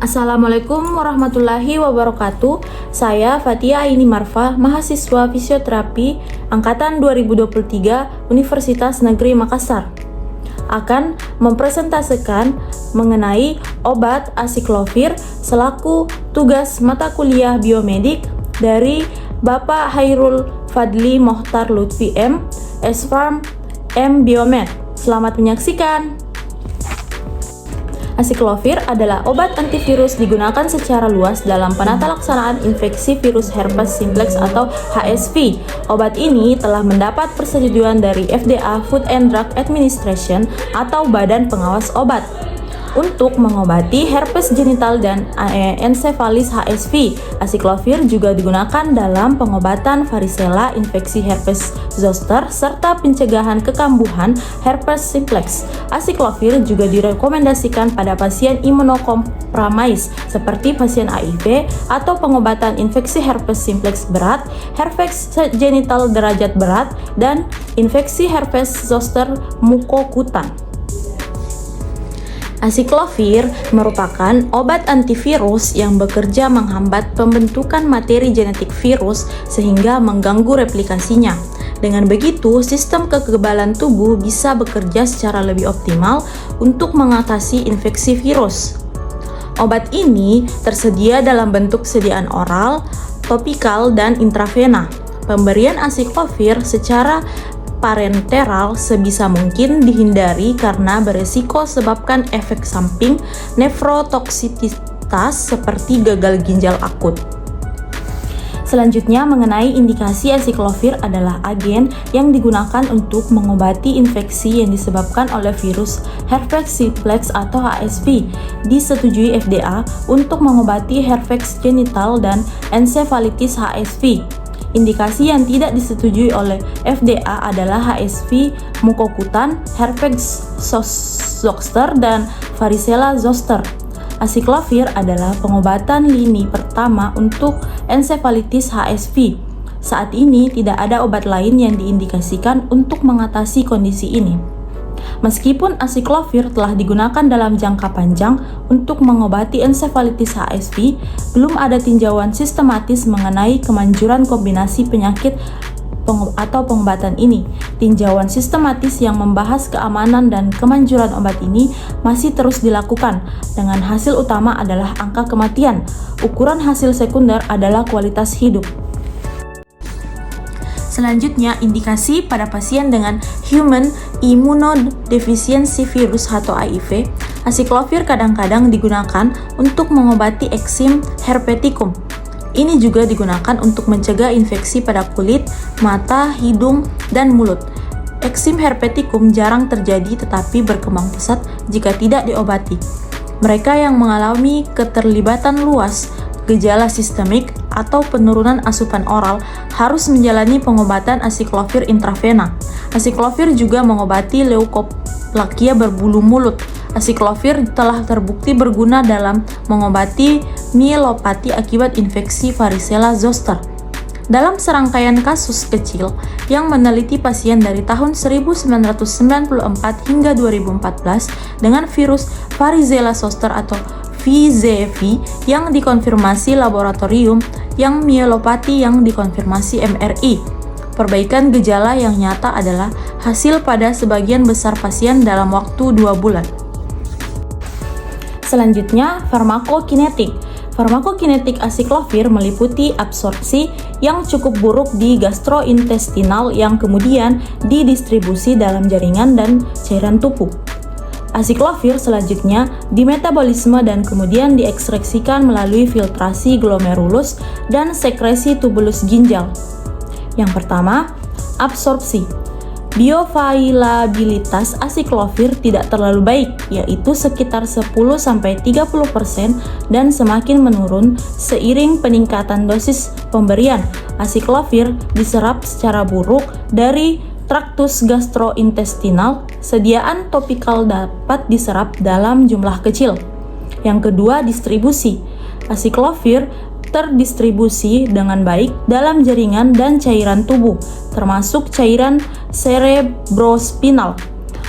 Assalamualaikum warahmatullahi wabarakatuh. Saya Fatia Aini Marfa, mahasiswa fisioterapi angkatan 2023 Universitas Negeri Makassar, akan mempresentasikan mengenai obat asiklovir selaku tugas mata kuliah biomedik dari Bapak Hairul Fadli Mohtar Lutfi M, S.Pharm M Biomed. Selamat menyaksikan. Asiklovir adalah obat antivirus digunakan secara luas dalam penata laksanaan infeksi virus herpes simplex atau HSV. Obat ini telah mendapat persetujuan dari FDA Food and Drug Administration atau Badan Pengawas Obat untuk mengobati herpes genital dan encephalitis HSV. Asiklovir juga digunakan dalam pengobatan varicella, infeksi herpes zoster, serta pencegahan kekambuhan herpes simplex. Asiklovir juga direkomendasikan pada pasien imunokompromis seperti pasien HIV atau pengobatan infeksi herpes simplex berat, herpes genital derajat berat, dan infeksi herpes zoster mukokutan. Asiklovir merupakan obat antivirus yang bekerja menghambat pembentukan materi genetik virus sehingga mengganggu replikasinya. Dengan begitu, sistem kekebalan tubuh bisa bekerja secara lebih optimal untuk mengatasi infeksi virus. Obat ini tersedia dalam bentuk sediaan oral, topikal, dan intravena. Pemberian asiklovir secara parenteral sebisa mungkin dihindari karena beresiko sebabkan efek samping nefrotoksisitas seperti gagal ginjal akut. Selanjutnya, mengenai indikasi asiklovir adalah agen yang digunakan untuk mengobati infeksi yang disebabkan oleh virus herpes simplex atau HSV. Disetujui FDA untuk mengobati herpes genital dan encephalitis HSV. Indikasi yang tidak disetujui oleh FDA adalah HSV mukokutan, herpes zoster, dan varicella zoster. Asiklovir adalah pengobatan lini pertama untuk encephalitis HSV. Saat ini tidak ada obat lain yang diindikasikan untuk mengatasi kondisi ini. Meskipun asiklovir telah digunakan dalam jangka panjang untuk mengobati encephalitis HSV, belum ada tinjauan sistematis mengenai kemanjuran kombinasi penyakit atau pengobatan ini. Tinjauan sistematis yang membahas keamanan dan kemanjuran obat ini masih terus dilakukan, dengan hasil utama adalah angka kematian. Ukuran hasil sekunder adalah kualitas hidup. Selanjutnya, indikasi pada pasien dengan Human Immunodeficiency Virus atau HIV. Asiklovir kadang-kadang digunakan untuk mengobati eksim herpeticum. Ini juga digunakan untuk mencegah infeksi pada kulit, mata, hidung, dan mulut. Eksim herpeticum jarang terjadi tetapi berkembang pesat jika tidak diobati. Mereka yang mengalami keterlibatan luas gejala sistemik atau penurunan asupan oral harus menjalani pengobatan asiklovir intravena. Asiklovir juga mengobati leukoplakia berbulu mulut. Asiklovir telah terbukti berguna dalam mengobati mielopati akibat infeksi varicella zoster. Dalam serangkaian kasus kecil yang meneliti pasien dari tahun 1994 hingga 2014 dengan virus varicella zoster atau VZV yang dikonfirmasi laboratorium, yang mielopati yang dikonfirmasi MRI. Perbaikan gejala yang nyata adalah hasil pada sebagian besar pasien dalam waktu 2 bulan. Selanjutnya, farmakokinetik. Farmakokinetik asiklovir meliputi absorpsi yang cukup buruk di gastrointestinal yang kemudian didistribusi dalam jaringan dan cairan tubuh. Asiklovir selanjutnya dimetabolisme dan kemudian diekstraksikan melalui filtrasi glomerulus dan sekresi tubulus ginjal. Yang pertama, absorpsi. Bioavailabilitas asiklovir tidak terlalu baik, yaitu sekitar 10-30% dan semakin menurun seiring peningkatan dosis pemberian. Asiklovir diserap secara buruk dari traktus gastrointestinal. Sediaan topikal dapat diserap dalam jumlah kecil. Yang kedua, distribusi. Asiklovir terdistribusi dengan baik dalam jaringan dan cairan tubuh, termasuk cairan cerebrospinal.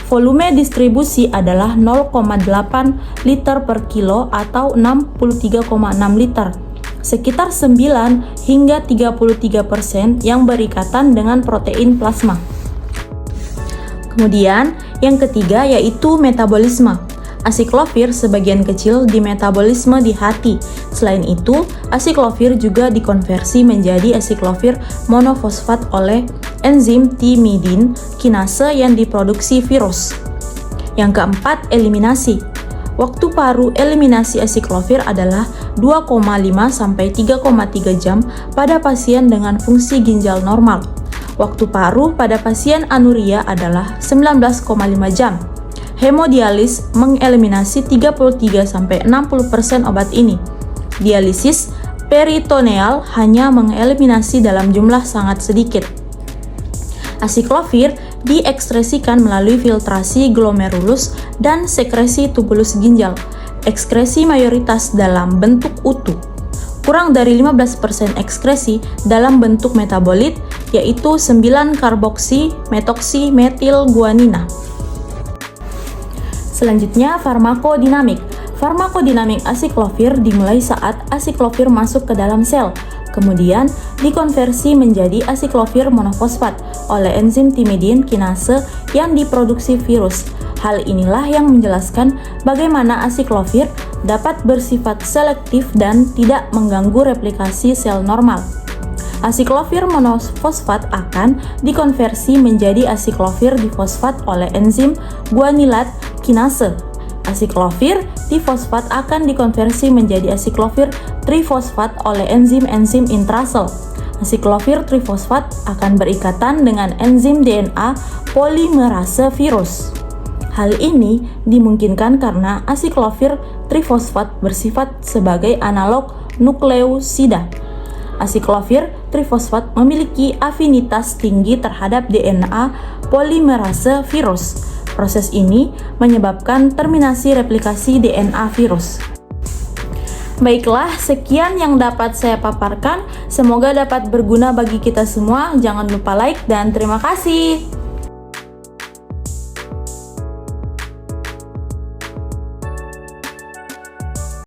Volume distribusi adalah 0,8 liter per kilo atau 63,6 liter. Sekitar 9 hingga 33% yang berikatan dengan protein plasma. Kemudian, yang ketiga yaitu metabolisme. Asiklofir sebagian kecil dimetabolisme di hati. Selain itu, asiklofir juga dikonversi menjadi asiklofir monofosfat oleh enzim timidin kinase yang diproduksi virus. Yang keempat, eliminasi. Waktu paru eliminasi asiklofir adalah 2,5 sampai 3,3 jam pada pasien dengan fungsi ginjal normal. Waktu paru pada pasien anuria adalah 19,5 jam. Hemodialis mengeliminasi 33-60% obat ini. Dialisis peritoneal hanya mengeliminasi dalam jumlah sangat sedikit. Asiklofir diekskresikan melalui filtrasi glomerulus dan sekresi tubulus ginjal. Ekskresi mayoritas dalam bentuk utuh. Kurang dari 15% ekskresi dalam bentuk metabolit, yaitu 9-karboksi metoksi metil guanina. Selanjutnya, farmakodinamik. Farmakodinamik asiklofir dimulai saat asiklofir masuk ke dalam sel, kemudian dikonversi menjadi asiklofir monofosfat oleh enzim timidin kinase yang diproduksi virus. Hal inilah yang menjelaskan bagaimana asiklofir dapat bersifat selektif dan tidak mengganggu replikasi sel normal. Asiklofir monofosfat akan dikonversi menjadi asiklofir difosfat oleh enzim guanilat kinase. Asiklofir difosfat akan dikonversi menjadi asiklofir trifosfat oleh enzim-enzim intrasel. Asiklofir trifosfat akan berikatan dengan enzim DNA polimerase virus. Hal ini dimungkinkan karena asiklofir trifosfat bersifat sebagai analog nukleosida. Asiklofir trifosfat memiliki afinitas tinggi terhadap DNA polimerase virus. Proses ini menyebabkan terminasi replikasi DNA virus. Baiklah, sekian yang dapat saya paparkan. Semoga dapat berguna bagi kita semua. Jangan lupa like dan terima kasih.